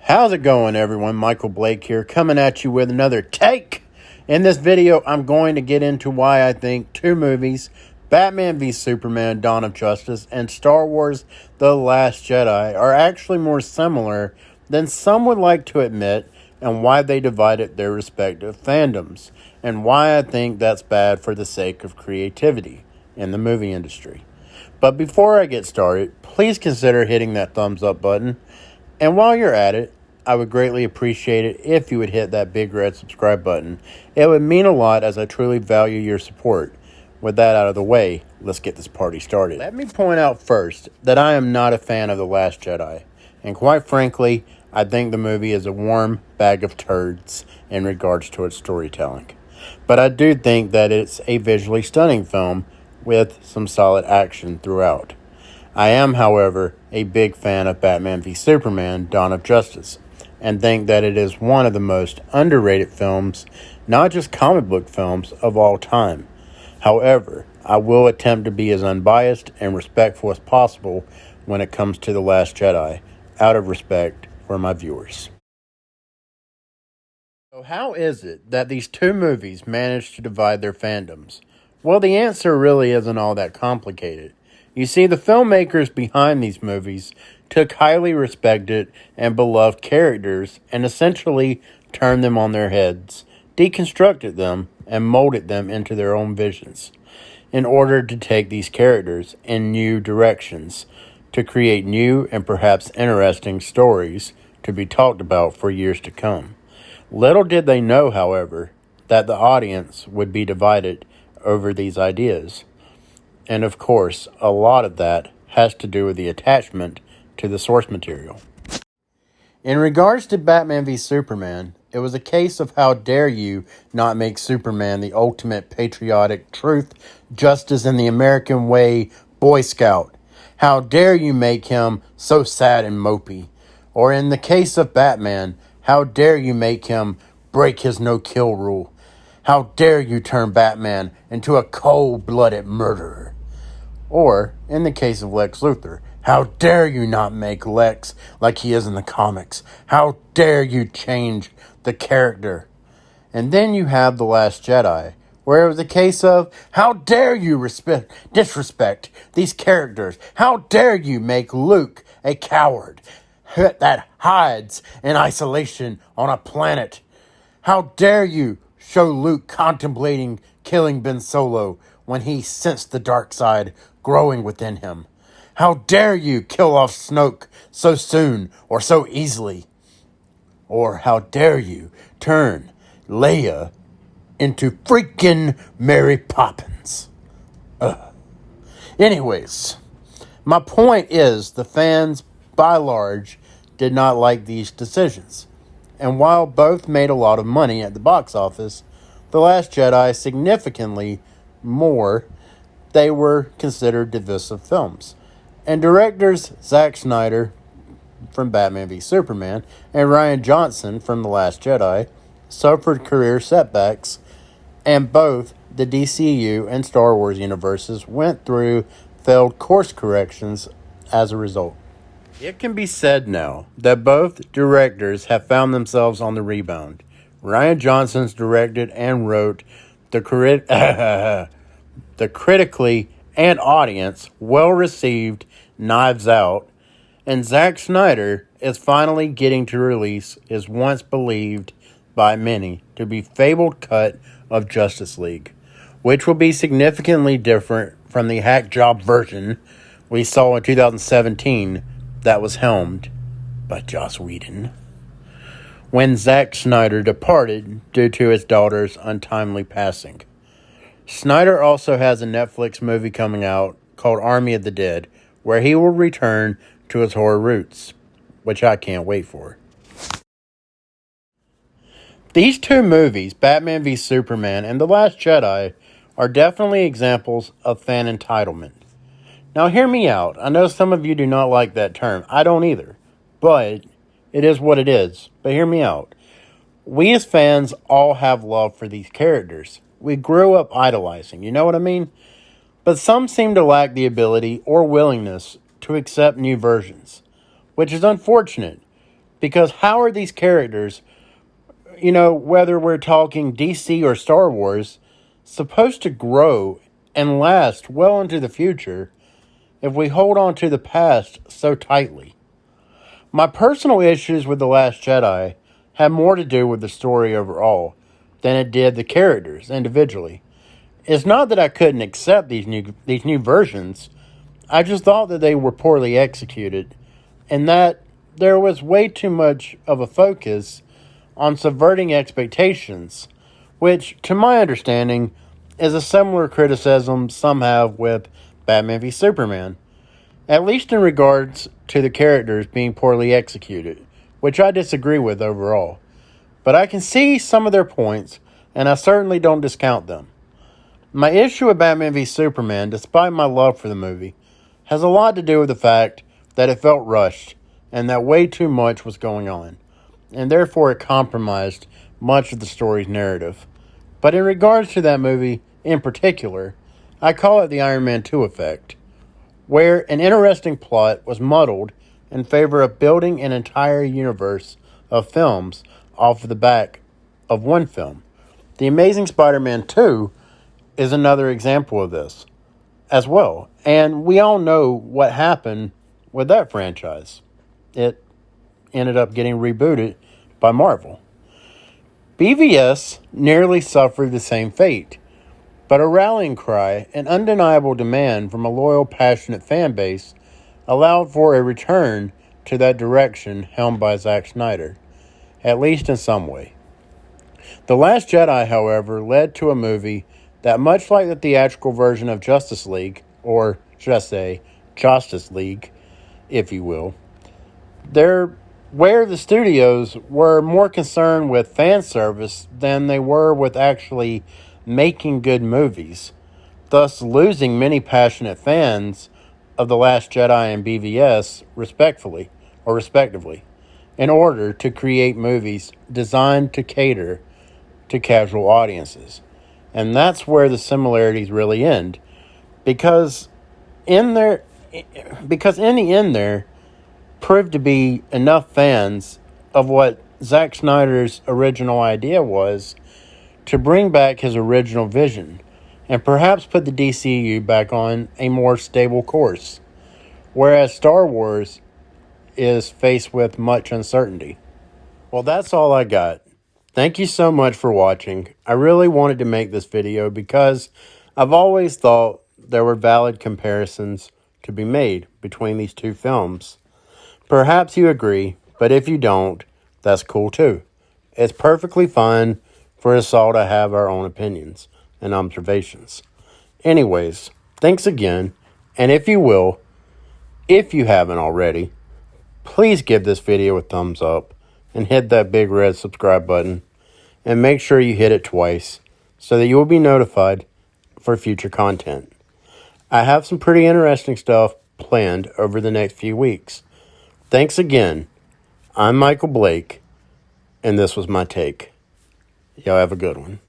How's it going, everyone? Michael Blake here, coming at you with another take. In this video, I'm going to get into why I think two movies, Batman v Superman: Dawn of Justice and Star Wars: The Last Jedi, are actually more similar than some would like to admit, and why they divided their respective fandoms, and why I think that's bad for the sake of creativity in the movie industry. But before I get started, please consider hitting that thumbs up button. And while you're at it, I would greatly appreciate it if you would hit that big red subscribe button. It would mean a lot, as I truly value your support. With that out of the way, let's get this party started. Let me point out first that I am not a fan of The Last Jedi. And quite frankly, I think the movie is a warm bag of turds in regards to its storytelling. But I do think that it's a visually stunning film with some solid action throughout. I am, however, a big fan of Batman v Superman: Dawn of Justice, and think that it is one of the most underrated films, not just comic book films, of all time. However, I will attempt to be as unbiased and respectful as possible when it comes to The Last Jedi, out of respect for my viewers. So how is it that these two movies managed to divide their fandoms? Well, the answer really isn't all that complicated. You see, the filmmakers behind these movies took highly respected and beloved characters and essentially turned them on their heads, deconstructed them, and molded them into their own visions in order to take these characters in new directions, to create new and perhaps interesting stories to be talked about for years to come. Little did they know, however, that the audience would be divided over these ideas. And of course, a lot of that has to do with the attachment to the source material. In regards to Batman v Superman, it was a case of how dare you not make Superman the ultimate patriotic truth, justice, and the American way Boy Scout. How dare you make him so sad and mopey? Or in the case of Batman, how dare you make him break his no-kill rule? How dare you turn Batman into a cold-blooded murderer? Or, in the case of Lex Luthor, how dare you not make Lex like he is in the comics? How dare you change the character? And then you have The Last Jedi, where it was a case of, how dare you disrespect these characters? How dare you make Luke a coward that hides in isolation on a planet? How dare you show Luke contemplating killing Ben Solo when he sensed the dark side growing within him? How dare you kill off Snoke so soon or so easily? Or how dare you turn Leia into freaking Mary Poppins? Anyways, my point is the fans, by large, did not like these decisions. And while both made a lot of money at the box office, The Last Jedi significantly more, they were considered divisive films. And directors Zack Snyder from Batman v Superman and Rian Johnson from The Last Jedi suffered career setbacks, and both the DCU and Star Wars universes went through failed course corrections as a result. It can be said now that both directors have found themselves on the rebound. Rian Johnson's directed and wrote the critically and audience well-received Knives Out, and Zack Snyder is finally getting to release his once believed by many to be fabled cut of Justice League, which will be significantly different from the hack job version we saw in 2017 that was helmed by Joss Whedon when Zack Snyder departed due to his daughter's untimely passing. Snyder also has a Netflix movie coming out called Army of the Dead, where he will return to his horror roots, which I can't wait for. These two movies, Batman v Superman and The Last Jedi, are definitely examples of fan entitlement. Now hear me out. I know some of you do not like that term. I don't either. But it is what it is. But hear me out. We as fans all have love for these characters. We grew up idolizing, you know what I mean? But some seem to lack the ability or willingness to accept new versions, which is unfortunate Because how are these characters, whether we're talking DC or Star Wars, supposed to grow and last well into the future if we hold on to the past so tightly? My personal issues with The Last Jedi had more to do with the story overall than it did the characters individually. It's not that I couldn't accept these new versions. I just thought that they were poorly executed and that there was way too much of a focus on subverting expectations, which, to my understanding, is a similar criticism some have with Batman v Superman, at least in regards to the characters being poorly executed, which I disagree with overall. But I can see some of their points, and I certainly don't discount them. My issue with Batman v Superman, despite my love for the movie, has a lot to do with the fact that it felt rushed and that way too much was going on, and therefore it compromised much of the story's narrative. But in regards to that movie in particular, I call it the Iron Man 2 effect, where an interesting plot was muddled in favor of building an entire universe of films off of the back of one film. The Amazing Spider-Man 2 is another example of this as well. And we all know what happened with that franchise. It ended up getting rebooted by Marvel. BVS nearly suffered the same fate, but a rallying cry, an undeniable demand from a loyal, passionate fan base allowed for a return to that direction helmed by Zack Snyder, at least in some way. The Last Jedi, however, led to a movie that, much like the theatrical version of Justice League, or should I say, Justice League, if you will, where the studios were more concerned with fan service than they were with actually making good movies, thus losing many passionate fans of The Last Jedi and BVS respectively, in order to create movies designed to cater to casual audiences. And that's where the similarities really end. Because in the end there proved to be enough fans of what Zack Snyder's original idea was to bring back his original vision and perhaps put the DCU back on a more stable course, whereas Star Wars is faced with much uncertainty. Well, that's all I got. Thank you so much for watching. I really wanted to make this video because I've always thought there were valid comparisons to be made between these two films. Perhaps you agree, but if you don't, that's cool too. It's perfectly fine for us all to have our own opinions and observations. Anyways, thanks again, and if you haven't already, please give this video a thumbs up and hit that big red subscribe button, and make sure you hit it twice so that you will be notified for future content. I have some pretty interesting stuff planned over the next few weeks. Thanks again. I'm Michael Blake, and this was my take. Y'all have a good one.